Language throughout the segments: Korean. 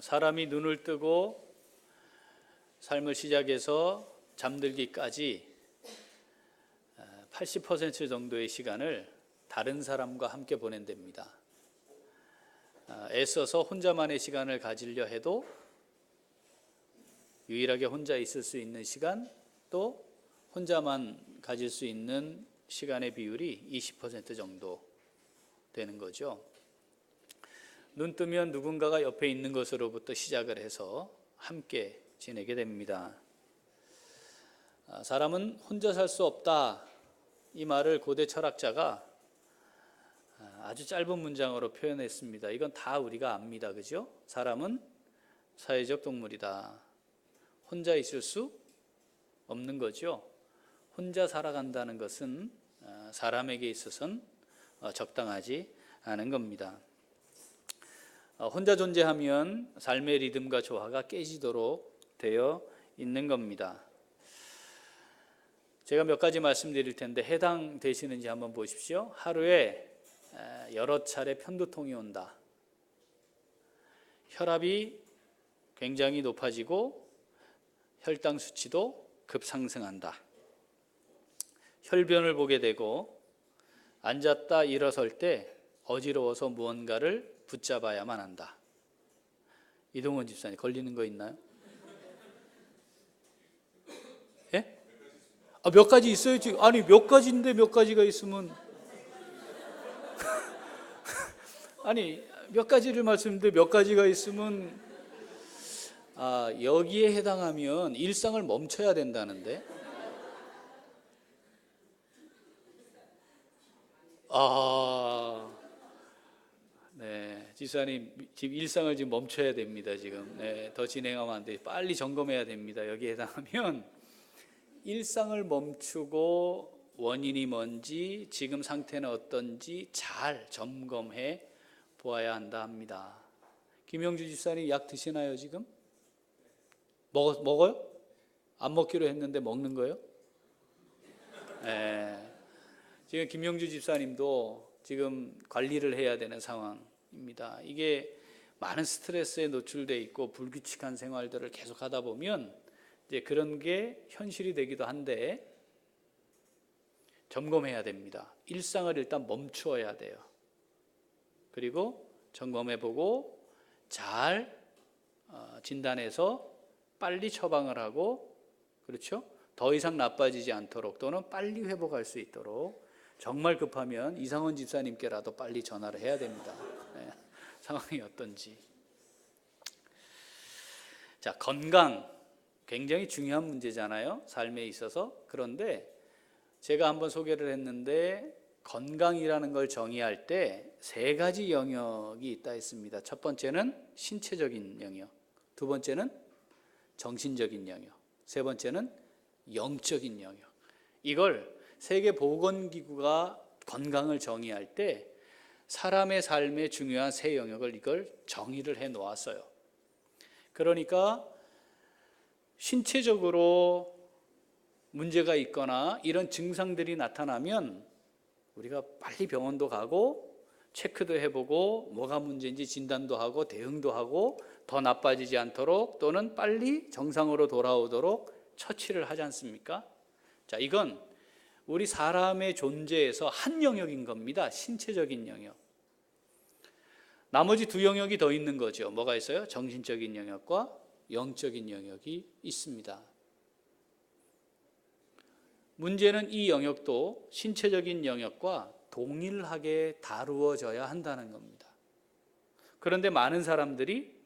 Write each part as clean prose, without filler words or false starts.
사람이 눈을 뜨고 삶을 시작해서 잠들기까지 80% 정도의 시간을 다른 사람과 함께 보낸답니다. 애써서 혼자만의 시간을 가지려 해도 유일하게 혼자 있을 수 있는 시간, 또 혼자만 가질 수 있는 시간의 비율이 20% 정도 되는 거죠. 눈 뜨면 누군가가 옆에 있는 것으로부터 시작을 해서 함께 지내게 됩니다. 사람은 혼자 살 수 없다, 이 말을 고대 철학자가 아주 짧은 문장으로 표현했습니다. 이건 다 우리가 압니다. 그죠? 사람은 사회적 동물이다. 혼자 있을 수 없는 거죠. 혼자 살아간다는 것은 사람에게 있어서는 적당하지 않은 겁니다. 혼자 존재하면 삶의 리듬과 조화가 깨지도록 되어 있는 겁니다. 제가 몇 가지 말씀드릴 텐데 해당되시는지 한번 보십시오. 하루에 여러 차례 편두통이 온다. 혈압이 굉장히 높아지고 혈당 수치도 급상승한다. 혈변을 보게 되고 앉았다 일어설 때 어지러워서 무언가를 붙잡아야만 한다. 이동원 집사님 걸리는 거 있나요? 예? 몇 가지 있어요 지금. 아니 몇 가지인데 몇 가지가 있으면 아니 몇 가지를 말씀드렸는데 몇 가지가 있으면 여기에 해당하면 일상을 멈춰야 된다는데. 네, 지사님 지금 일상을 지금 멈춰야 됩니다. 지금 더 진행하면 안 돼. 빨리 점검해야 됩니다. 여기에 해당하면 일상을 멈추고 원인이 뭔지, 지금 상태는 어떤지 잘 점검해 보아야 한다 합니다. 김영주 집사님 약 드시나요 지금? 먹어요? 안 먹기로 했는데 먹는 거예요? 네. 지금 김영주 집사님도 지금 관리를 해야 되는 상황입니다. 이게 많은 스트레스에 노출돼 있고 불규칙한 생활들을 계속 하다 보면 이제 그런 게 현실이 되기도 한데 점검해야 됩니다. 일상을 일단 멈추어야 돼요. 그리고 점검해보고 잘 진단해서 빨리 처방을 하고, 그렇죠? 더 이상 나빠지지 않도록 또는 빨리 회복할 수 있도록 정말 급하면 이상원 집사님께라도 빨리 전화를 해야 됩니다. 네, 상황이 어떤지. 자, 건강 굉장히 중요한 문제잖아요, 삶에 있어서. 그런데 제가 한번 소개를 했는데 건강이라는 걸 정의할 때 세 가지 영역이 있다 했습니다. 첫 번째는 신체적인 영역, 두 번째는 정신적인 영역, 세 번째는 영적인 영역. 이걸 세계보건기구가 건강을 정의할 때 사람의 삶에 중요한 세 영역을 이걸 정의를 해 놓았어요. 그러니까 신체적으로 문제가 있거나 이런 증상들이 나타나면 우리가 빨리 병원도 가고 체크도 해보고 뭐가 문제인지 진단도 하고 대응도 하고 더 나빠지지 않도록 또는 빨리 정상으로 돌아오도록 처치를 하지 않습니까? 자, 이건 우리 사람의 존재에서 한 영역인 겁니다. 신체적인 영역. 나머지 두 영역이 더 있는 거죠. 뭐가 있어요? 정신적인 영역과 영적인 영역이 있습니다. 문제는 이 영역도 신체적인 영역과 동일하게 다루어져야 한다는 겁니다. 그런데 많은 사람들이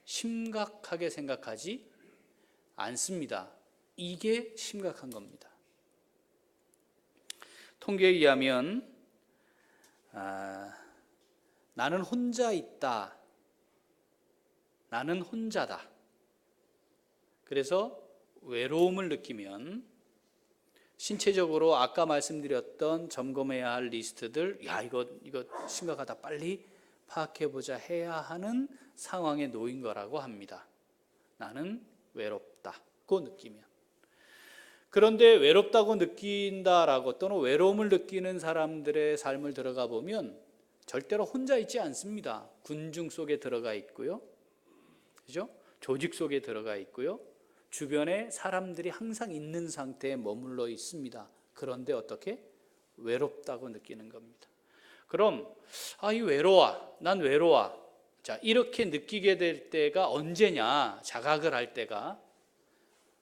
심각하게 생각하지 않습니다. 이게 심각한 겁니다. 통계에 의하면 나는 혼자 있다, 나는 혼자다, 그래서 외로움을 느끼면 신체적으로 아까 말씀드렸던 점검해야 할 리스트들, 이거 심각하다, 빨리 파악해보자 해야 하는 상황에 놓인 거라고 합니다. 나는 외롭다고 느끼면. 그런데 외롭다고 느낀다라고 또는 외로움을 느끼는 사람들의 삶을 들어가 보면 절대로 혼자 있지 않습니다. 군중 속에 들어가 있고요. 그죠? 조직 속에 들어가 있고요. 주변에 사람들이 항상 있는 상태에 머물러 있습니다. 그런데 어떻게? 외롭다고 느끼는 겁니다. 그럼 이 외로워. 난 외로워. 자, 이렇게 느끼게 될 때가 언제냐? 자각을 할 때가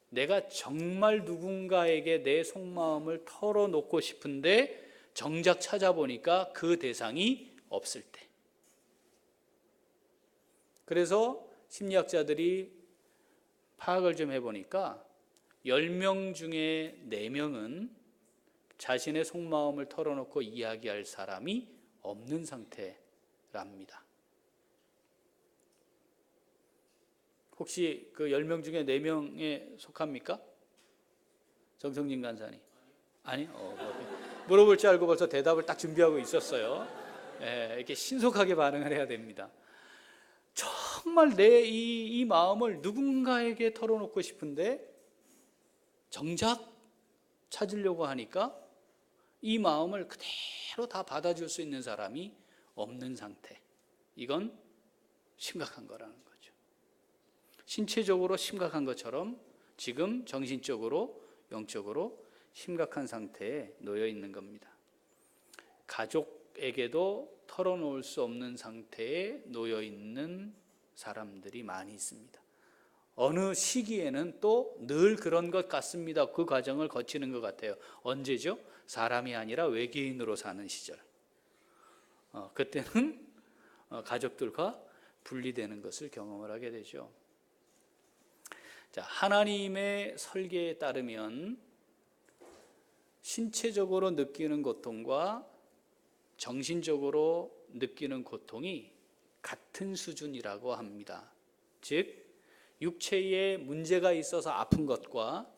내가 정말 누군가에게 내 속마음을 털어놓고 싶은데 정작 찾아보니까 그 대상이 없을 때. 그래서 심리학자들이 파악을 좀 해보니까 10명 중에 4명은 자신의 속마음을 털어놓고 이야기할 사람이 없는 상태랍니다. 혹시 그 10명 중에 4명에 속합니까? 정성진 간사님? 아니? 물어볼 줄 알고 벌써 대답을 딱 준비하고 있었어요. 이렇게 신속하게 반응을 해야 됩니다. 정말 내 이 마음을 누군가에게 털어놓고 싶은데 정작 찾으려고 하니까 이 마음을 그대로 다 받아줄 수 있는 사람이 없는 상태. 이건 심각한 거라는 거죠. 신체적으로 심각한 것처럼 지금 정신적으로, 영적으로 심각한 상태에 놓여 있는 겁니다. 가족에게도 털어놓을 수 없는 상태에 놓여 있는 사람들이 많이 있습니다. 어느 시기에는 또 늘 그런 것 같습니다. 그 과정을 거치는 것 같아요. 언제죠? 사람이 아니라 외계인으로 사는 시절. 그때는 가족들과 분리되는 것을 경험을 하게 되죠. 자, 하나님의 설계에 따르면 신체적으로 느끼는 고통과 정신적으로 느끼는 고통이 같은 수준이라고 합니다. 즉, 육체에 문제가 있어서 아픈 것과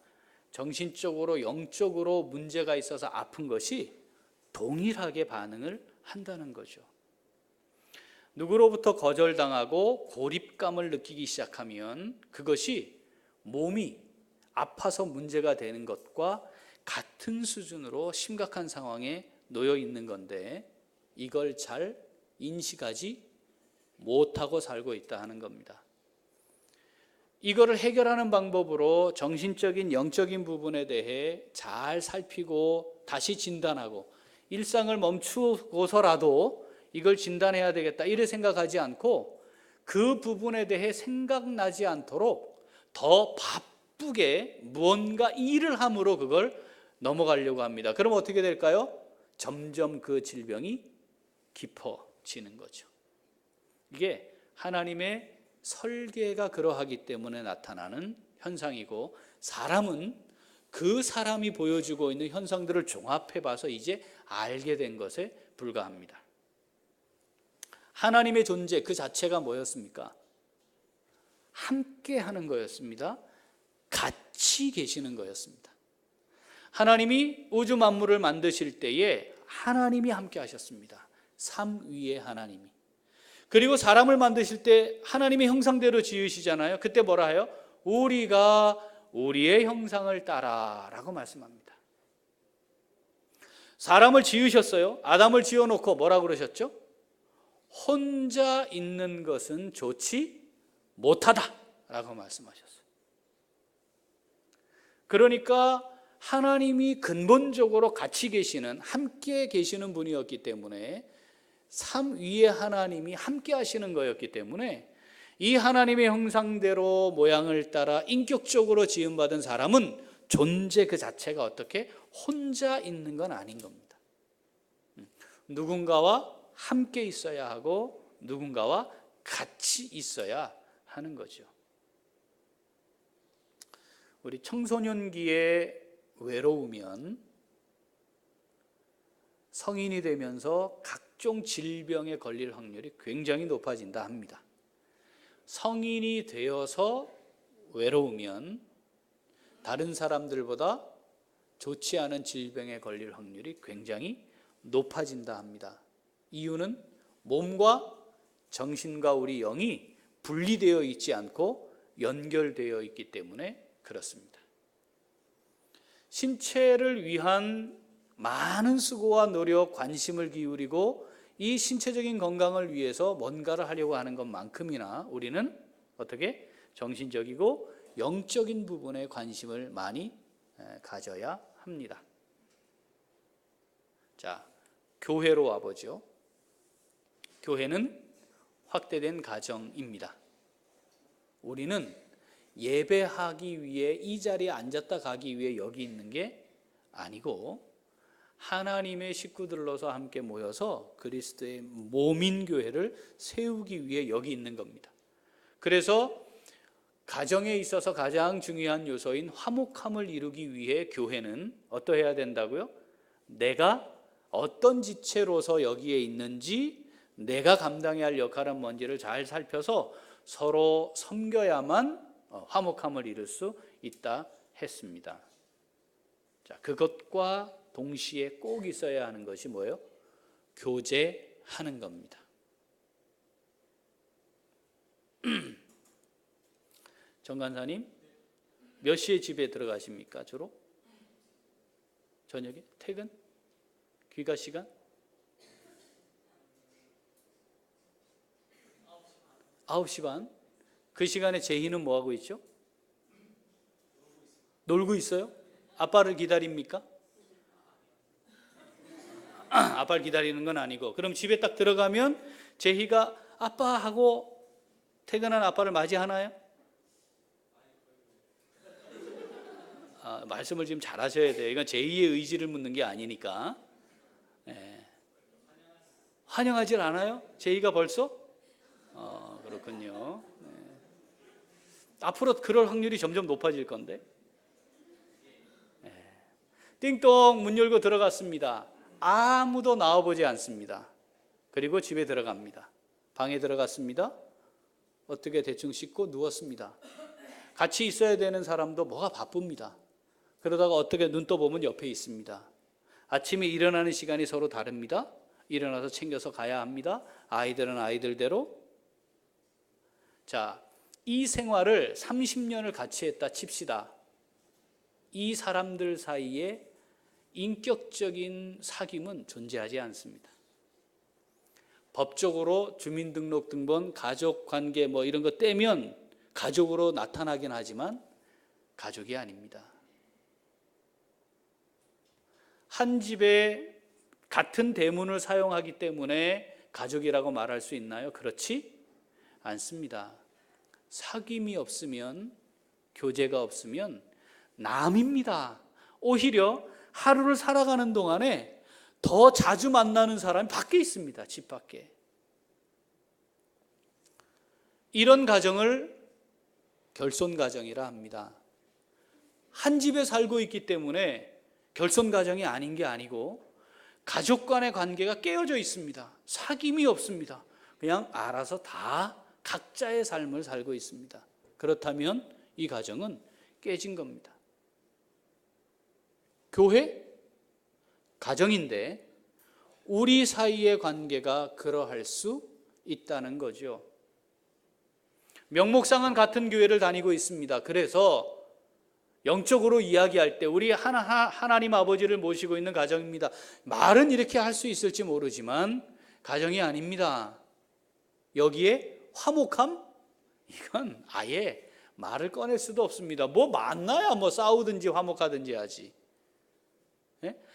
정신적으로, 영적으로 문제가 있어서 아픈 것이 동일하게 반응을 한다는 거죠. 누구로부터 거절당하고 고립감을 느끼기 시작하면 그것이 몸이 아파서 문제가 되는 것과 같은 수준으로 심각한 상황에 놓여 있는 건데 이걸 잘 인식하지 못하고 살고 있다 하는 겁니다. 이거를 해결하는 방법으로 정신적인, 영적인 부분에 대해 잘 살피고 다시 진단하고 일상을 멈추고서라도 이걸 진단해야 되겠다 이래 생각하지 않고 그 부분에 대해 생각나지 않도록 더 바쁘게 무언가 일을 함으로 그걸 넘어가려고 합니다. 그럼 어떻게 될까요? 점점 그 질병이 깊어지는 거죠. 이게 하나님의 설계가 그러하기 때문에 나타나는 현상이고 사람은 그 사람이 보여주고 있는 현상들을 종합해 봐서 이제 알게 된 것에 불과합니다. 하나님의 존재 그 자체가 뭐였습니까? 함께 하는 거였습니다. 같이 계시는 거였습니다. 하나님이 우주 만물을 만드실 때에 하나님이 함께 하셨습니다. 삼위의 하나님이. 그리고 사람을 만드실 때 하나님의 형상대로 지으시잖아요. 그때 뭐라 해요? 우리가 우리의 형상을 따라 라고 말씀합니다. 사람을 지으셨어요. 아담을 지어놓고 뭐라고 그러셨죠? 혼자 있는 것은 좋지 못하다 라고 말씀하셨어요. 그러니까 하나님이 근본적으로 같이 계시는, 함께 계시는 분이었기 때문에 삼위의 하나님이 함께 하시는 거였기 때문에 이 하나님의 형상대로 모양을 따라 인격적으로 지음받은 사람은 존재 그 자체가 어떻게 혼자 있는 건 아닌 겁니다. 누군가와 함께 있어야 하고 누군가와 같이 있어야 하는 거죠. 우리 청소년기에 외로우면 성인이 되면서 각종 질병에 걸릴 확률이 굉장히 높아진다 합니다. 성인이 되어서 외로우면 다른 사람들보다 좋지 않은 질병에 걸릴 확률이 굉장히 높아진다 합니다. 이유는 몸과 정신과 우리 영이 분리되어 있지 않고 연결되어 있기 때문에 그렇습니다. 신체를 위한 많은 수고와 노력, 관심을 기울이고 이 신체적인 건강을 위해서 뭔가를 하려고 하는 것만큼이나 우리는 어떻게? 정신적이고 영적인 부분에 관심을 많이 가져야 합니다. 자, 교회로 와보죠. 교회는 확대된 가정입니다. 우리는 예배하기 위해 이 자리에 앉았다 가기 위해 여기 있는 게 아니고 하나님의 식구들로서 함께 모여서 그리스도의 몸인 교회를 세우기 위해 여기 있는 겁니다. 그래서 가정에 있어서 가장 중요한 요소인 화목함을 이루기 위해 교회는 어떠해야 된다고요? 내가 어떤 지체로서 여기에 있는지, 내가 감당해야 할 역할은 뭔지를 잘 살펴서 서로 섬겨야만 화목함을 이룰 수 있다 했습니다. 자, 그것과 동시에 꼭 있어야 하는 것이 뭐예요? 교제하는 겁니다. 정 간사님, 몇 시에 집에 들어가십니까? 주로? 저녁에? 퇴근? 귀가 시간? 9시 반? 그 시간에 제희는 뭐하고 있죠? 놀고 있어요? 아빠를 기다립니까? 아빠를 기다리는 건 아니고, 그럼 집에 딱 들어가면 제희가 아빠 하고 퇴근한 아빠를 맞이하나요? 말씀을 지금 잘 하셔야 돼요. 이건 제희의 의지를 묻는 게 아니니까. 환영하질 않아요? 제희가 벌써? 그렇군요. 앞으로 그럴 확률이 점점 높아질 건데. 띵동 문 열고 들어갔습니다. 아무도 나와보지 않습니다. 그리고 집에 들어갑니다. 방에 들어갔습니다. 어떻게 대충 씻고 누웠습니다. 같이 있어야 되는 사람도 뭐가 바쁩니다. 그러다가 어떻게 눈 떠보면 옆에 있습니다. 아침에 일어나는 시간이 서로 다릅니다. 일어나서 챙겨서 가야 합니다. 아이들은 아이들대로. 자, 이 생활을 30년을 같이 했다 칩시다. 이 사람들 사이에 인격적인 사귐은 존재하지 않습니다. 법적으로 주민등록등본, 가족관계 뭐 이런 거 떼면 가족으로 나타나긴 하지만 가족이 아닙니다. 한 집에 같은 대문을 사용하기 때문에 가족이라고 말할 수 있나요? 그렇지 않습니다. 사귐이 없으면, 교제가 없으면 남입니다. 오히려 하루를 살아가는 동안에 더 자주 만나는 사람이 밖에 있습니다. 집 밖에. 이런 가정을 결손가정이라 합니다. 한 집에 살고 있기 때문에 결손가정이 아닌 게 아니고 가족 간의 관계가 깨어져 있습니다. 사귐이 없습니다. 그냥 알아서 다 각자의 삶을 살고 있습니다. 그렇다면 이 가정은 깨진 겁니다. 교회? 가정인데 우리 사이의 관계가 그러할 수 있다는 거죠. 명목상은 같은 교회를 다니고 있습니다. 그래서 영적으로 이야기할 때 우리 하나님 아버지를 모시고 있는 가정입니다. 말은 이렇게 할 수 있을지 모르지만 가정이 아닙니다. 여기에 화목함? 이건 아예 말을 꺼낼 수도 없습니다. 뭐 만나야 뭐 싸우든지 화목하든지 하지.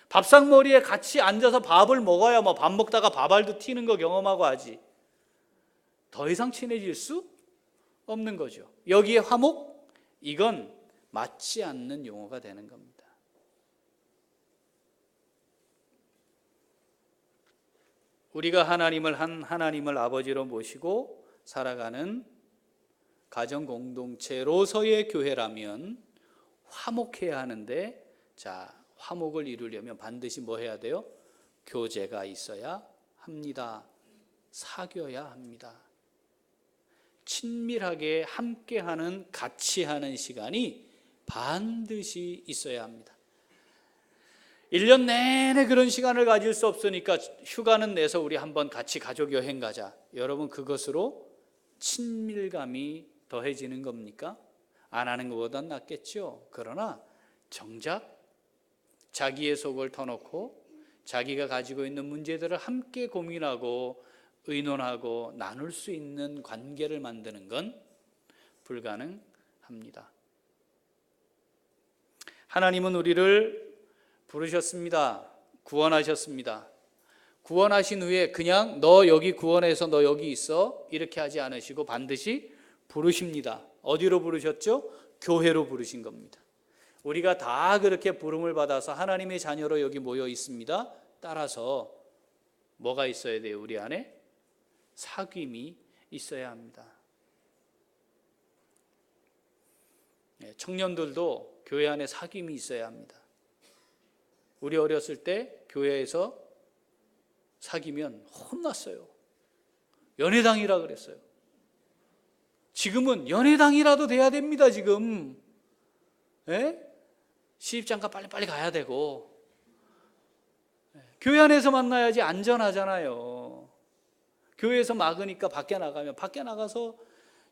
밥상머리에 같이 앉아서 밥을 먹어야 뭐 밥 먹다가 밥알도 튀는 거 경험하고 하지. 더 이상 친해질 수 없는 거죠. 여기에 화목? 이건 맞지 않는 용어가 되는 겁니다. 우리가 하나님을 아버지로 모시고 살아가는 가정 공동체로서의 교회라면 화목해야 하는데, 자, 화목을 이루려면 반드시 뭐 해야 돼요? 교제가 있어야 합니다. 사귀어야 합니다. 친밀하게 함께하는, 같이 하는 시간이 반드시 있어야 합니다. 1년 내내 그런 시간을 가질 수 없으니까 휴가는 내서 우리 한번 같이 가족 여행 가자. 여러분, 그것으로 친밀감이 더해지는 겁니까? 안 하는 것보단 낫겠죠. 그러나 정작 자기의 속을 터놓고 자기가 가지고 있는 문제들을 함께 고민하고 의논하고 나눌 수 있는 관계를 만드는 건 불가능합니다. 하나님은 우리를 부르셨습니다. 구원하셨습니다. 구원하신 후에 그냥 너 여기 구원해서 너 여기 있어 이렇게 하지 않으시고 반드시 부르십니다. 어디로 부르셨죠? 교회로 부르신 겁니다. 우리가 다 그렇게 부름을 받아서 하나님의 자녀로 여기 모여 있습니다. 따라서 뭐가 있어야 돼요? 우리 안에 사귐이 있어야 합니다. 청년들도 교회 안에 사귐이 있어야 합니다. 우리 어렸을 때 교회에서 사귀면 혼났어요. 연회당이라 그랬어요. 지금은 연회당이라도 돼야 됩니다. 지금 시집장가 빨리빨리 가야 되고 교회 안에서 만나야지 안전하잖아요. 교회에서 막으니까 밖에 나가면 밖에 나가서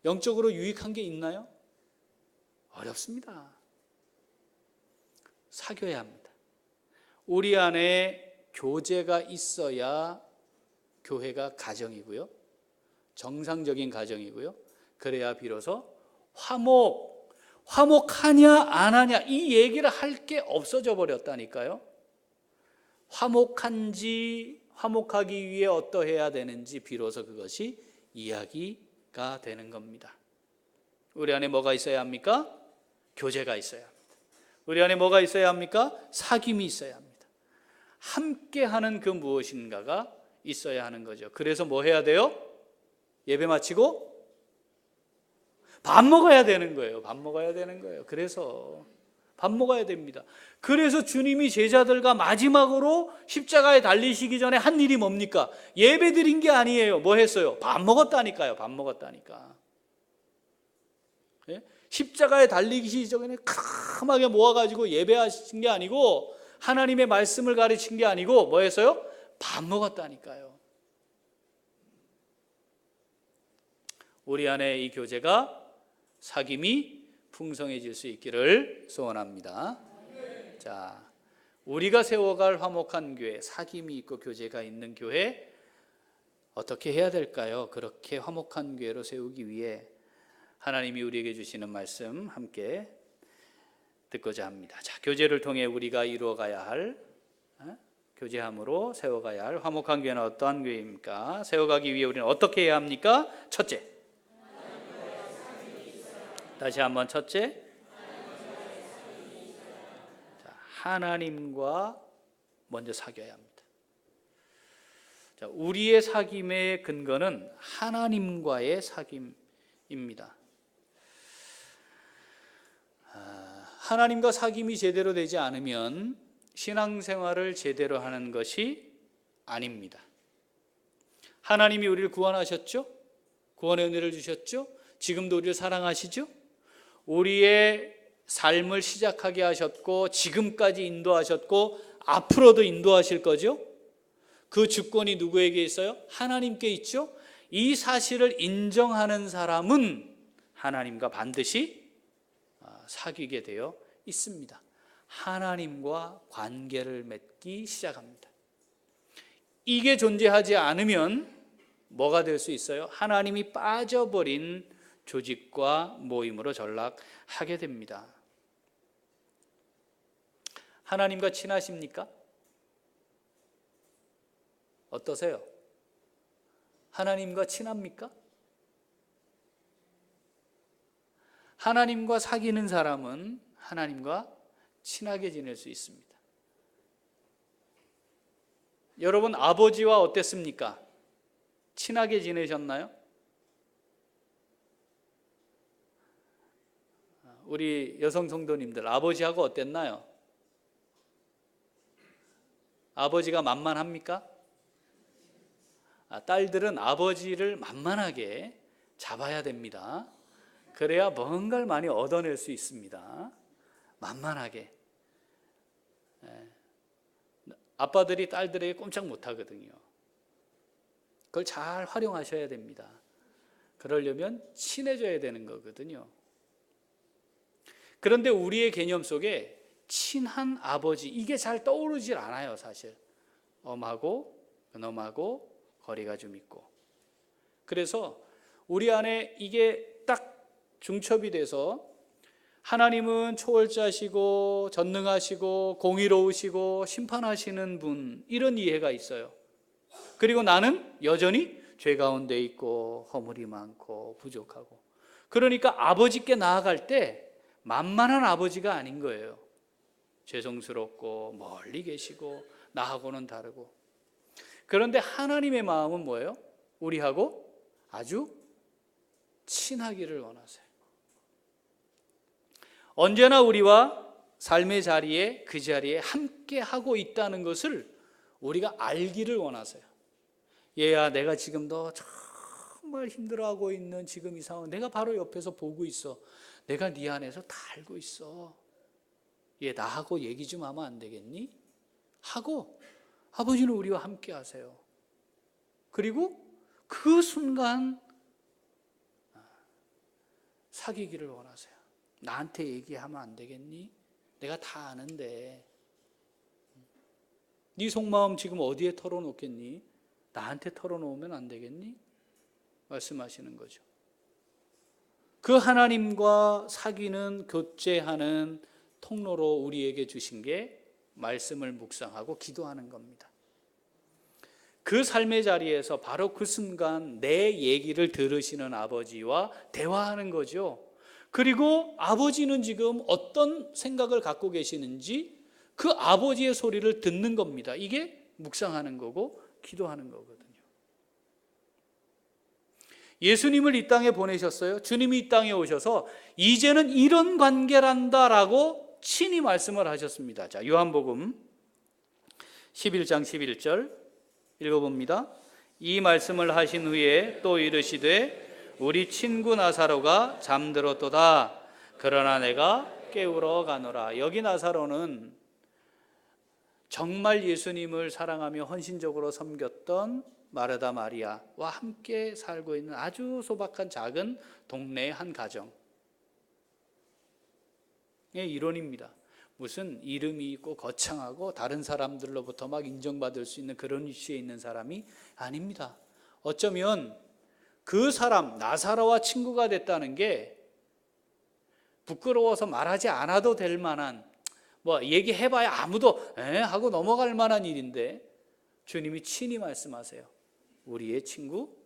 영적으로 유익한 게 있나요? 어렵습니다. 사귀어야 합니다. 우리 안에 교제가 있어야 교회가 가정이고요. 정상적인 가정이고요. 그래야 비로소 화목하냐 안 하냐 이 얘기를 할 게 없어져 버렸다니까요. 화목하기 위해 어떠해야 되는지 비로소 그것이 이야기가 되는 겁니다. 우리 안에 뭐가 있어야 합니까? 교제가 있어야 합니다. 우리 안에 뭐가 있어야 합니까? 사귐이 있어야 합니다. 함께하는 그 무엇인가가 있어야 하는 거죠. 그래서 뭐 해야 돼요? 예배 마치고 밥 먹어야 되는 거예요. 밥 먹어야 되는 거예요. 그래서 밥 먹어야 됩니다. 그래서 주님이 제자들과 마지막으로 십자가에 달리시기 전에 한 일이 뭡니까? 예배 드린 게 아니에요. 뭐 했어요? 밥 먹었다니까요. 밥 먹었다니까. 예? 십자가에 달리기 전에 캄하게 모아가지고 예배하신 게 아니고 하나님의 말씀을 가르친 게 아니고 뭐 했어요? 밥 먹었다니까요. 우리 안에 이 교제가 사귐이 풍성해질 수 있기를 소원합니다. 자, 우리가 세워갈 화목한 교회, 사귐이 있고 교제가 있는 교회 어떻게 해야 될까요? 그렇게 화목한 교회로 세우기 위해 하나님이 우리에게 주시는 말씀 함께 듣고자 합니다. 자, 교제를 통해 우리가 이루어가야 할 교제함으로 세워가야 할 화목한 교회는 어떠한 교회입니까? 세워가기 위해 우리는 어떻게 해야 합니까? 첫째, 다시 한번 첫째, 하나님과 먼저 사귀어야 합니다. 자, 우리의 사귐의 근거는 하나님과의 사귐입니다. 하나님과 사귐이 제대로 되지 않으면 신앙생활을 제대로 하는 것이 아닙니다. 하나님이 우리를 구원하셨죠? 구원의 은혜를 주셨죠? 지금도 우리를 사랑하시죠? 우리의 삶을 시작하게 하셨고 지금까지 인도하셨고 앞으로도 인도하실 거죠? 그 주권이 누구에게 있어요? 하나님께 있죠? 이 사실을 인정하는 사람은 하나님과 반드시 사귀게 되어 있습니다. 하나님과 관계를 맺기 시작합니다. 이게 존재하지 않으면 뭐가 될 수 있어요? 하나님이 빠져버린 조직과 모임으로 전락하게 됩니다. 하나님과 친하십니까? 어떠세요? 하나님과 친합니까? 하나님과 사귀는 사람은 하나님과 친하게 지낼 수 있습니다. 여러분 아버지와 어땠습니까? 친하게 지내셨나요? 우리 여성 성도님들 아버지하고 어땠나요? 아버지가 만만합니까? 딸들은 아버지를 만만하게 잡아야 됩니다. 그래야 뭔가를 많이 얻어낼 수 있습니다. 만만하게. 아빠들이 딸들에게 꼼짝 못하거든요. 그걸 잘 활용하셔야 됩니다. 그러려면 친해져야 되는 거거든요. 그런데 우리의 개념 속에 친한 아버지 이게 잘 떠오르질 않아요. 사실 엄하고 근엄하고 거리가 좀 있고. 그래서 우리 안에 이게 딱 중첩이 돼서 하나님은 초월자시고 전능하시고 공의로우시고 심판하시는 분, 이런 이해가 있어요. 그리고 나는 여전히 죄 가운데 있고 허물이 많고 부족하고, 그러니까 아버지께 나아갈 때 만만한 아버지가 아닌 거예요. 죄송스럽고 멀리 계시고 나하고는 다르고. 그런데 하나님의 마음은 뭐예요? 우리하고 아주 친하기를 원하세요. 언제나 우리와 삶의 자리에, 그 자리에 함께 하고 있다는 것을 우리가 알기를 원하세요. 얘야, 내가 지금 너 정말 힘들어하고 있는 지금 이 상황 내가 바로 옆에서 보고 있어. 내가 네 안에서 다 알고 있어. 얘, 나하고 얘기 좀 하면 안 되겠니? 하고 아버지는 우리와 함께 하세요. 그리고 그 순간 사귀기를 원하세요. 나한테 얘기하면 안 되겠니? 내가 다 아는데. 네 속마음 지금 어디에 털어놓겠니? 나한테 털어놓으면 안 되겠니? 말씀하시는 거죠. 그 하나님과 사귀는, 교제하는 통로로 우리에게 주신 게 말씀을 묵상하고 기도하는 겁니다. 그 삶의 자리에서 바로 그 순간 내 얘기를 들으시는 아버지와 대화하는 거죠. 그리고 아버지는 지금 어떤 생각을 갖고 계시는지 그 아버지의 소리를 듣는 겁니다. 이게 묵상하는 거고 기도하는 거거든요. 예수님을 이 땅에 보내셨어요. 주님이 이 땅에 오셔서 이제는 이런 관계란다라고 친히 말씀을 하셨습니다. 자, 요한복음 11장 11절 읽어봅니다. 이 말씀을 하신 후에 또 이르시되 우리 친구 나사로가 잠들었도다. 그러나 내가 깨우러 가노라. 여기 나사로는 정말 예수님을 사랑하며 헌신적으로 섬겼던 마르다 마리아와 함께 살고 있는 아주 소박한 작은 동네의 한 가정의 일원입니다. 무슨 이름이 있고 거창하고 다른 사람들로부터 막 인정받을 수 있는 그런 위치에 있는 사람이 아닙니다. 어쩌면 그 사람 나사로와 친구가 됐다는 게 부끄러워서 말하지 않아도 될 만한, 뭐 얘기해봐야 아무도 하고 넘어갈 만한 일인데 주님이 친히 말씀하세요. 우리의 친구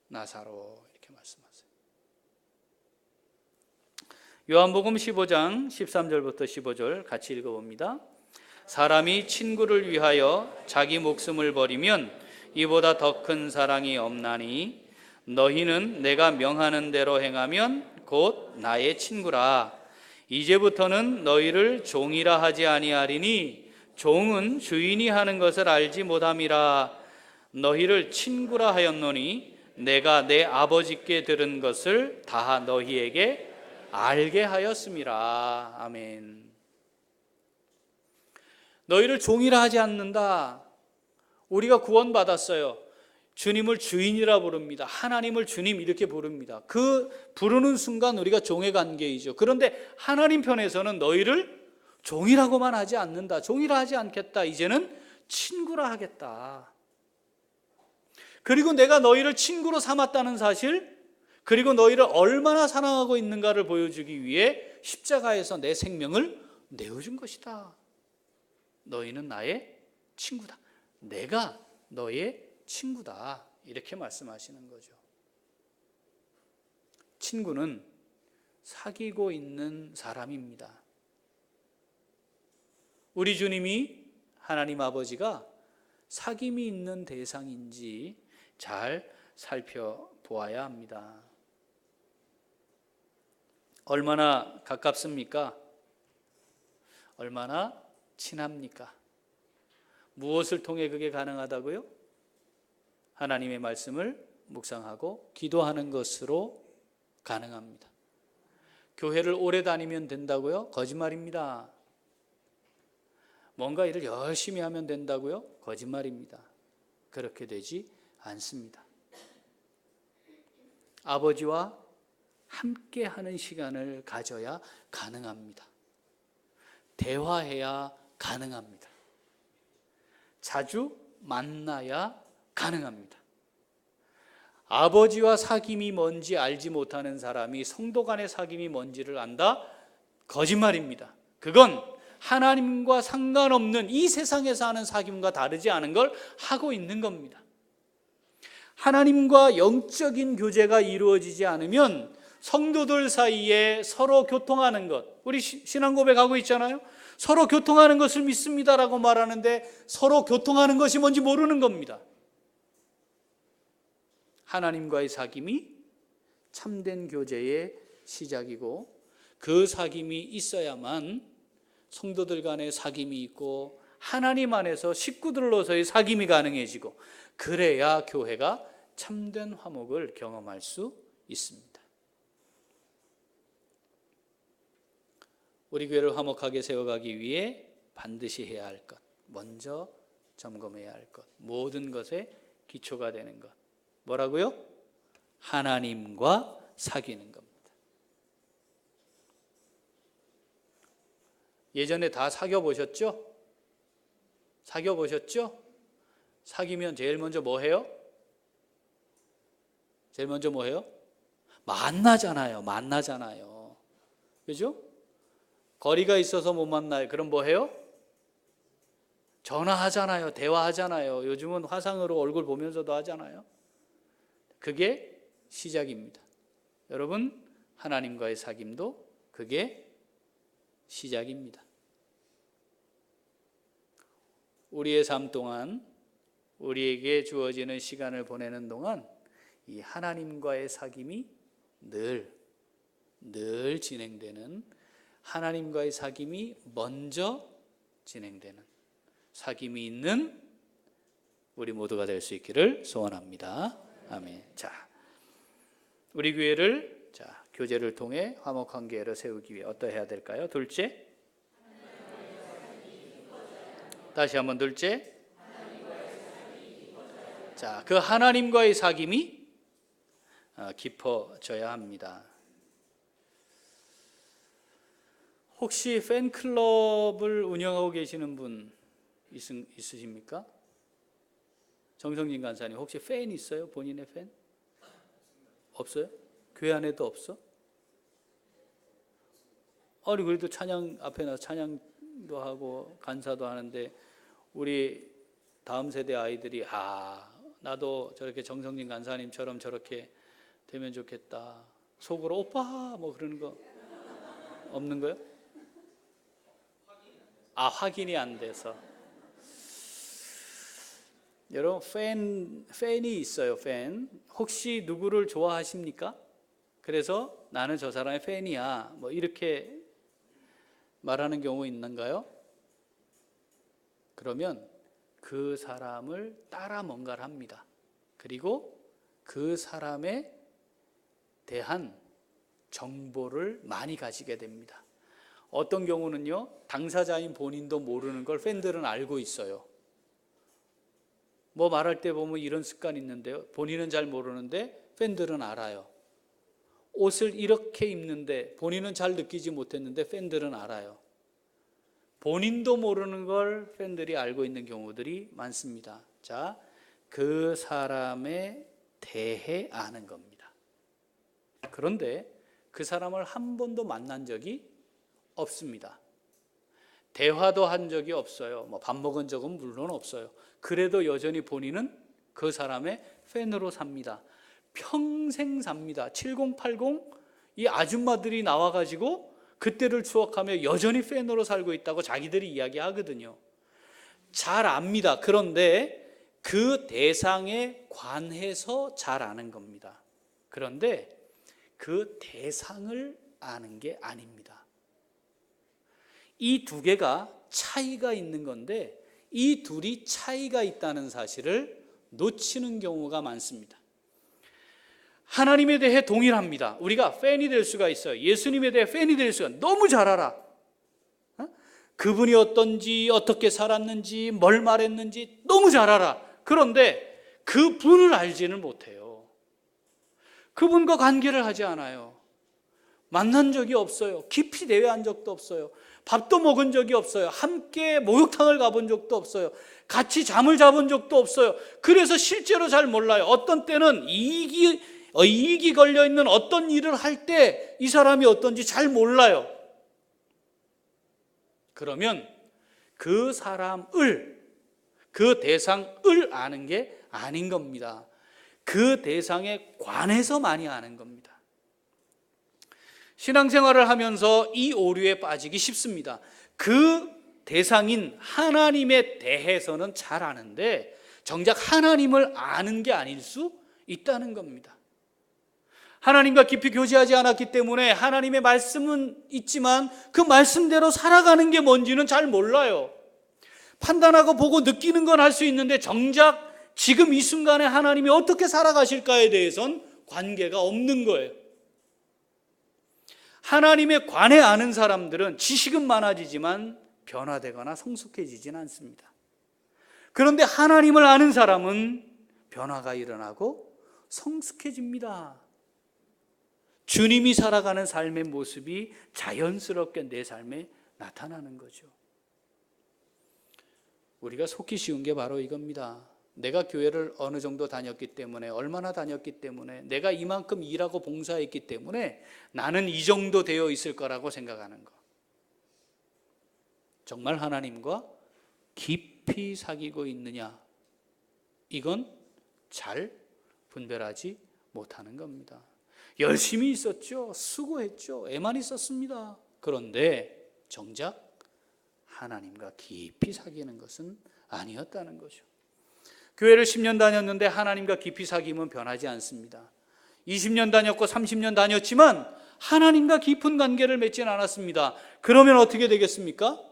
나사로, 이렇게 말씀하세요. 요한복음 15장 13절부터 15절 같이 읽어봅니다. 사람이 친구를 위하여 자기 목숨을 버리면 이보다 더 큰 사랑이 없나니 너희는 내가 명하는 대로 행하면 곧 나의 친구라. 이제부터는 너희를 종이라 하지 아니하리니 종은 주인이 하는 것을 알지 못함이라. 너희를 친구라 하였노니 내가 내 아버지께 들은 것을 다 너희에게 알게 하였음이라. 아멘. 너희를 종이라 하지 않는다. 우리가 구원받았어요. 주님을 주인이라 부릅니다. 하나님을 주님 이렇게 부릅니다. 그 부르는 순간 우리가 종의 관계이죠. 그런데 하나님 편에서는 너희를 종이라고만 하지 않는다. 종이라 하지 않겠다. 이제는 친구라 하겠다. 그리고 내가 너희를 친구로 삼았다는 사실, 그리고 너희를 얼마나 사랑하고 있는가를 보여주기 위해 십자가에서 내 생명을 내어준 것이다. 너희는 나의 친구다. 내가 너의 친구다. 이렇게 말씀하시는 거죠. 친구는 사귀고 있는 사람입니다. 우리 주님이, 하나님 아버지가 사귐이 있는 대상인지 잘 살펴보아야 합니다. 얼마나 가깝습니까? 얼마나 친합니까? 무엇을 통해 그게 가능하다고요? 하나님의 말씀을 묵상하고 기도하는 것으로 가능합니다. 교회를 오래 다니면 된다고요? 거짓말입니다. 뭔가 일을 열심히 하면 된다고요? 거짓말입니다. 그렇게 되지 않습니다. 아버지와 함께하는 시간을 가져야 가능합니다. 대화해야 가능합니다. 자주 만나야 가능합니다. 아버지와 사귐이 뭔지 알지 못하는 사람이 성도 간의 사귐이 뭔지를 안다? 거짓말입니다. 그건 하나님과 상관없는 이 세상에서 하는 사귐과 다르지 않은 걸 하고 있는 겁니다. 하나님과 영적인 교제가 이루어지지 않으면 성도들 사이에 서로 교통하는 것, 우리 신앙 고백하고 있잖아요. 서로 교통하는 것을 믿습니다라고 말하는데 서로 교통하는 것이 뭔지 모르는 겁니다. 하나님과의 사귐이 참된 교제의 시작이고, 그 사귐이 있어야만 성도들 간의 사귐이 있고 하나님 안에서 식구들로서의 사귐이 가능해지고, 그래야 교회가 참된 화목을 경험할 수 있습니다. 우리 교회를 화목하게 세워가기 위해 반드시 해야 할 것, 먼저 점검해야 할 것, 모든 것의 기초가 되는 것, 뭐라고요? 하나님과 사귀는 겁니다. 예전에 다 사귀어 보셨죠? 사귀어 보셨죠? 사귀면 제일 먼저 뭐 해요? 제일 먼저 뭐 해요? 만나잖아요. 그죠? 거리가 있어서 못 만나요. 그럼 뭐 해요? 전화하잖아요. 대화하잖아요. 요즘은 화상으로 얼굴 보면서도 하잖아요. 그게 시작입니다. 여러분, 하나님과의 사귐도 그게 시작입니다. 우리의 삶 동안, 우리에게 주어지는 시간을 보내는 동안 이 하나님과의 사귐이 늘 진행되는, 하나님과의 사귐이 먼저 진행되는 사귐이 있는 우리 모두가 될 수 있기를 소원합니다. 아멘. 자, 우리 교회를 교제를 통해 화목한 교회로 세우기 위해 어떠해야 될까요? 둘째, 다시 한번 둘째, 자, 그 하나님과의 사귐이 깊어져야 합니다. 혹시 팬클럽을 운영하고 계시는 분 있으십니까? 정성진 간사님, 혹시 팬 있어요? 본인의 팬? 없어요? 교회 안에도 없어? 아니, 그래도 찬양 앞에 나서 찬양도 하고 간사도 하는데 우리 다음 세대 아이들이 나도 저렇게 정성진 간사님처럼 저렇게 되면 좋겠다, 속으로 오빠 뭐 그러는 거 없는 거요? 확인이 안 돼서. 여러분, 팬이 있어요. 팬. 혹시 누구를 좋아하십니까? 그래서 나는 저 사람의 팬이야, 뭐 이렇게 말하는 경우 있는가요? 그러면 그 사람을 따라 뭔가를 합니다. 그리고 그 사람에 대한 정보를 많이 가지게 됩니다. 어떤 경우는요, 당사자인 본인도 모르는 걸 팬들은 알고 있어요. 뭐 말할 때 보면 이런 습관이 있는데요, 본인은 잘 모르는데 팬들은 알아요. 옷을 이렇게 입는데 본인은 잘 느끼지 못했는데 팬들은 알아요. 본인도 모르는 걸 팬들이 알고 있는 경우들이 많습니다. 자, 그 사람에 대해 아는 겁니다. 그런데 그 사람을 한 번도 만난 적이 없습니다. 대화도 한 적이 없어요. 뭐 밥 먹은 적은 물론 없어요. 그래도 여전히 본인은 그 사람의 팬으로 삽니다. 평생 삽니다. 7080 이 아줌마들이 나와가지고 그때를 추억하며 여전히 팬으로 살고 있다고 자기들이 이야기하거든요. 잘 압니다. 그런데 그 대상에 관해서 잘 아는 겁니다. 그런데 그 대상을 아는 게 아닙니다. 이 두 개가 차이가 있는 건데, 이 둘이 차이가 있다는 사실을 놓치는 경우가 많습니다. 하나님에 대해 동일합니다. 우리가 팬이 될 수가 있어요. 예수님에 대해 팬이 될 수가, 너무 잘 알아. 그분이 어떤지, 어떻게 살았는지, 뭘 말했는지 너무 잘 알아. 그런데 그분을 알지는 못해요. 그분과 관계를 하지 않아요. 만난 적이 없어요. 깊이 대화한 적도 없어요. 밥도 먹은 적이 없어요. 함께 목욕탕을 가본 적도 없어요. 같이 잠을 자본 적도 없어요. 그래서 실제로 잘 몰라요. 어떤 때는 이익이 걸려있는 어떤 일을 할 때 이 사람이 어떤지 잘 몰라요. 그러면 그 사람을, 그 대상을 아는 게 아닌 겁니다. 그 대상에 관해서 많이 아는 겁니다. 신앙생활을 하면서 이 오류에 빠지기 쉽습니다. 그 대상인 하나님에 대해서는 잘 아는데 정작 하나님을 아는 게 아닐 수 있다는 겁니다. 하나님과 깊이 교제하지 않았기 때문에 하나님의 말씀은 있지만 그 말씀대로 살아가는 게 뭔지는 잘 몰라요. 판단하고 보고 느끼는 건 할 수 있는데 정작 지금 이 순간에 하나님이 어떻게 살아가실까에 대해서는 관계가 없는 거예요. 하나님에 관해 아는 사람들은 지식은 많아지지만 변화되거나 성숙해지진 않습니다. 그런데 하나님을 아는 사람은 변화가 일어나고 성숙해집니다. 주님이 살아가는 삶의 모습이 자연스럽게 내 삶에 나타나는 거죠. 우리가 속기 쉬운 게 바로 이겁니다. 내가 교회를 어느 정도 다녔기 때문에, 얼마나 다녔기 때문에, 내가 이만큼 일하고 봉사했기 때문에 나는 이 정도 되어 있을 거라고 생각하는 거. 정말 하나님과 깊이 사귀고 있느냐? 이건 잘 분별하지 못하는 겁니다. 열심히 있었죠. 수고했죠. 애만 있었습니다. 그런데 정작 하나님과 깊이 사귀는 것은 아니었다는 거죠. 교회를 10년 다녔는데 하나님과 깊이 사귀면 변하지 않습니다. 20년 다녔고 30년 다녔지만 하나님과 깊은 관계를 맺지는 않았습니다. 그러면 어떻게 되겠습니까?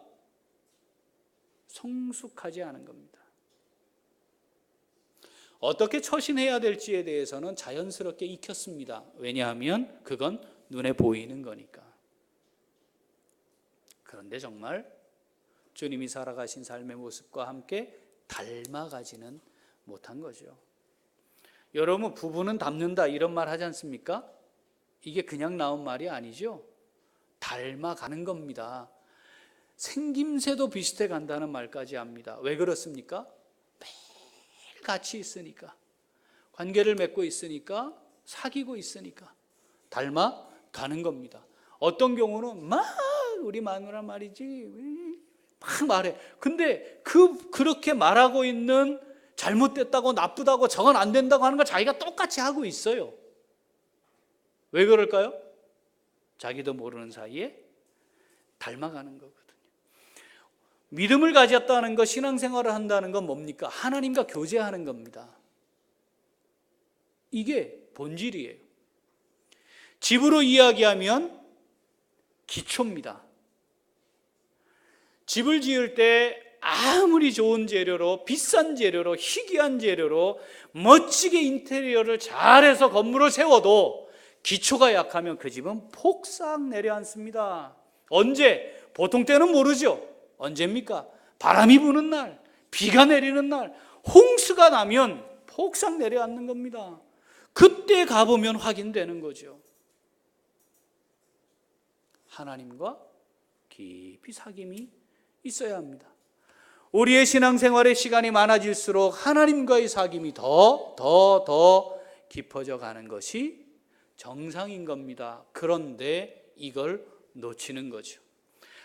성숙하지 않은 겁니다. 어떻게 처신해야 될지에 대해서는 자연스럽게 익혔습니다. 왜냐하면 그건 눈에 보이는 거니까. 그런데 정말 주님이 살아가신 삶의 모습과 함께 닮아가지는 못한 거죠. 여러분, 부부는 닮는다 이런 말 하지 않습니까? 이게 그냥 나온 말이 아니죠. 닮아가는 겁니다. 생김새도 비슷해 간다는 말까지 합니다. 왜 그렇습니까? 매일 같이 있으니까, 관계를 맺고 있으니까, 사귀고 있으니까 닮아가는 겁니다. 어떤 경우는 막 우리 마누라 말이지 막 말해. 근데 그렇게 말하고 있는, 잘못됐다고 나쁘다고 저건 안 된다고 하는 걸 자기가 똑같이 하고 있어요. 왜 그럴까요? 자기도 모르는 사이에 닮아가는 거거든요. 믿음을 가졌다는 것, 신앙생활을 한다는 건 뭡니까? 하나님과 교제하는 겁니다. 이게 본질이에요. 집으로 이야기하면 기초입니다. 집을 지을 때 아무리 좋은 재료로, 비싼 재료로, 희귀한 재료로 멋지게 인테리어를 잘해서 건물을 세워도 기초가 약하면 그 집은 폭삭 내려앉습니다. 언제? 보통 때는 모르죠. 언제입니까? 바람이 부는 날, 비가 내리는 날, 홍수가 나면 폭삭 내려앉는 겁니다. 그때 가보면 확인되는 거죠. 하나님과 깊이 사귐이 있어야 합니다. 우리의 신앙생활의 시간이 많아질수록 하나님과의 사귐이 더 깊어져 가는 것이 정상인 겁니다. 그런데 이걸 놓치는 거죠.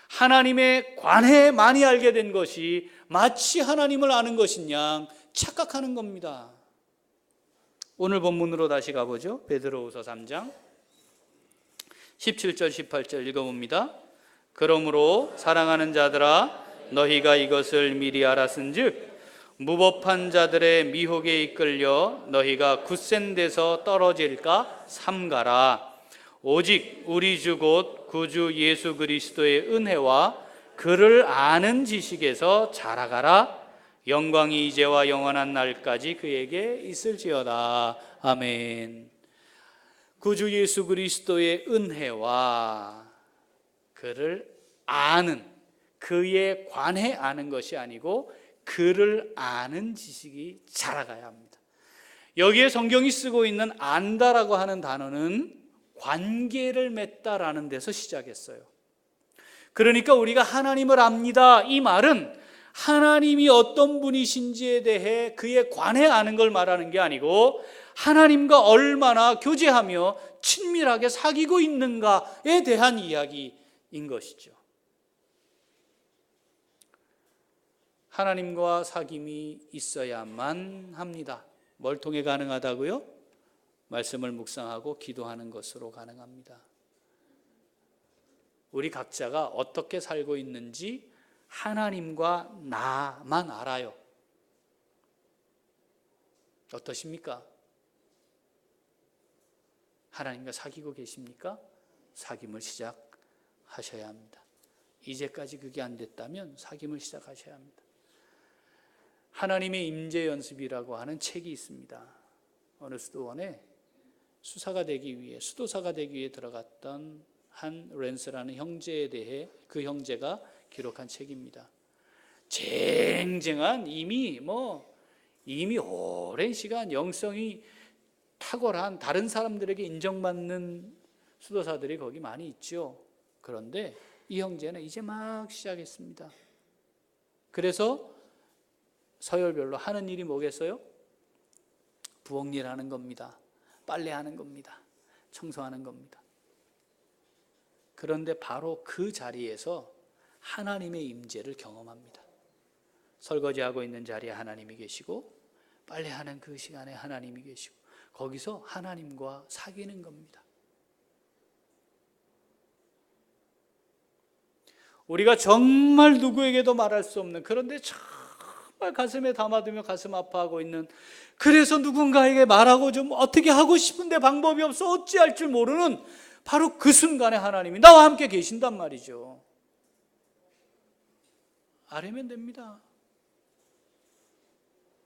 하나님의 관해 많이 알게 된 것이 마치 하나님을 아는 것인 양 착각하는 겁니다. 오늘 본문으로 다시 가보죠. 베드로후서 3장 17절 18절 읽어봅니다. 그러므로 사랑하는 자들아, 너희가 이것을 미리 알았은즉 무법한 자들의 미혹에 이끌려 너희가 굳센 데서 떨어질까 삼가라. 오직 우리 주 곧 구주 예수 그리스도의 은혜와 그를 아는 지식에서 자라가라. 영광이 이제와 영원한 날까지 그에게 있을지어다. 아멘. 구주 예수 그리스도의 은혜와 그를 아는, 그에 관해 아는 것이 아니고 그를 아는 지식이 자라가야 합니다. 여기에 성경이 쓰고 있는 안다라고 하는 단어는 관계를 맺다라는 데서 시작했어요. 그러니까 우리가 하나님을 압니다. 이 말은 하나님이 어떤 분이신지에 대해 그에 관해 아는 걸 말하는 게 아니고 하나님과 얼마나 교제하며 친밀하게 사귀고 있는가에 대한 이야기인 것이죠. 하나님과 사귐이 있어야만 합니다. 뭘 통해 가능하다고요? 말씀을 묵상하고 기도하는 것으로 가능합니다. 우리 각자가 어떻게 살고 있는지 하나님과 나만 알아요. 어떠십니까? 하나님과 사귀고 계십니까? 사귐을 시작하셔야 합니다. 이제까지 그게 안 됐다면 사귐을 시작하셔야 합니다. 하나님의 임재 연습이라고 하는 책이 있습니다. 어느 수도원에 수도사가 되기 위해 들어갔던 한 랜스라는 형제에 대해 그 형제가 기록한 책입니다. 쟁쟁한 이미 오랜 시간 영성이 탁월한 다른 사람들에게 인정받는 수도사들이 거기 많이 있죠. 그런데 이 형제는 이제 막 시작했습니다. 그래서 서열별로 하는 일이 뭐겠어요? 부엌일 하는 겁니다. 빨래하는 겁니다. 청소하는 겁니다. 그런데 바로 그 자리에서 하나님의 임재를 경험합니다. 설거지하고 있는 자리에 하나님이 계시고 빨래하는 그 시간에 하나님이 계시고 거기서 하나님과 사귀는 겁니다. 우리가 정말 누구에게도 말할 수 없는, 그런데 정말 가슴에 담아두며 가슴 아파하고 있는, 그래서 누군가에게 말하고 좀 어떻게 하고 싶은데 방법이 없어 어찌할 줄 모르는 바로 그 순간에 하나님이 나와 함께 계신단 말이죠. 알면 됩니다.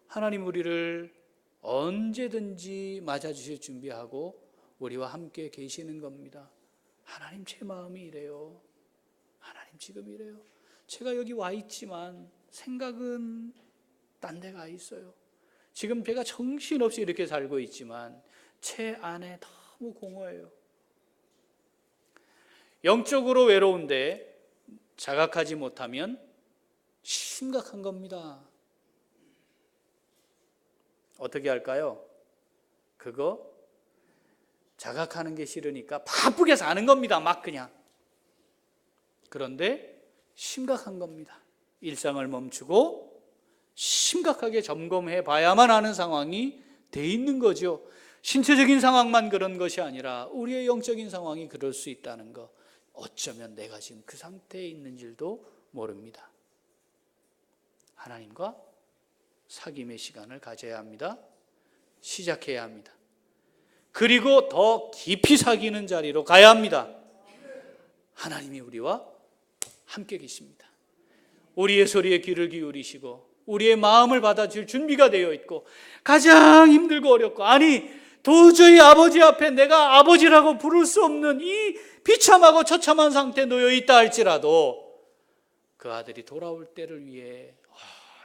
하나님 우리를 언제든지 맞아주실 준비하고 우리와 함께 계시는 겁니다. 하나님 제 마음이 이래요. 하나님 지금 이래요. 제가 여기 와 있지만 생각은 딴 데 가 있어요. 지금 제가 정신없이 이렇게 살고 있지만 제 안에 너무 공허해요. 영적으로 외로운데 자각하지 못하면 심각한 겁니다. 어떻게 할까요? 그거 자각하는 게 싫으니까 바쁘게 사는 겁니다. 막 그냥. 그런데 심각한 겁니다. 일상을 멈추고 심각하게 점검해 봐야만 하는 상황이 돼 있는 거죠. 신체적인 상황만 그런 것이 아니라 우리의 영적인 상황이 그럴 수 있다는 거. 어쩌면 내가 지금 그 상태에 있는 줄도 모릅니다. 하나님과 사귐의 시간을 가져야 합니다. 시작해야 합니다. 그리고 더 깊이 사귀는 자리로 가야 합니다. 하나님이 우리와 함께 계십니다. 우리의 소리에 귀를 기울이시고 우리의 마음을 받아줄 준비가 되어 있고 가장 힘들고 어렵고 도저히 아버지 앞에 내가 아버지라고 부를 수 없는 이 비참하고 처참한 상태에 놓여 있다 할지라도 그 아들이 돌아올 때를 위해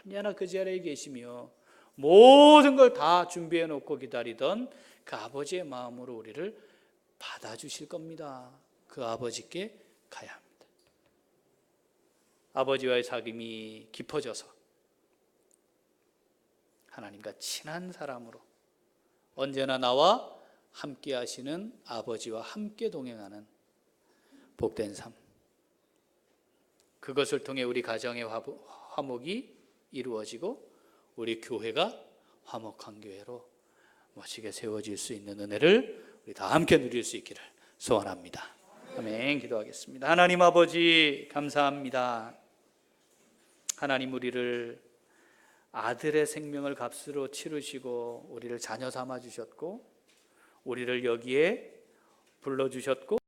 언제나 그 자리에 계시며 모든 걸 다 준비해 놓고 기다리던 그 아버지의 마음으로 우리를 받아주실 겁니다. 그 아버지께 가야 합니다. 아버지와의 사귐이 깊어져서 하나님과 친한 사람으로 언제나 나와 함께 하시는 아버지와 함께 동행하는 복된 삶, 그것을 통해 우리 가정의 화목이 이루어지고 우리 교회가 화목한 교회로 멋지게 세워질 수 있는 은혜를 우리 다 함께 누릴 수 있기를 소원합니다. 아멘. 기도하겠습니다. 하나님 아버지 감사합니다. 하나님 우리를 아들의 생명을 값으로 치르시고 우리를 자녀 삼아 주셨고 우리를 여기에 불러주셨고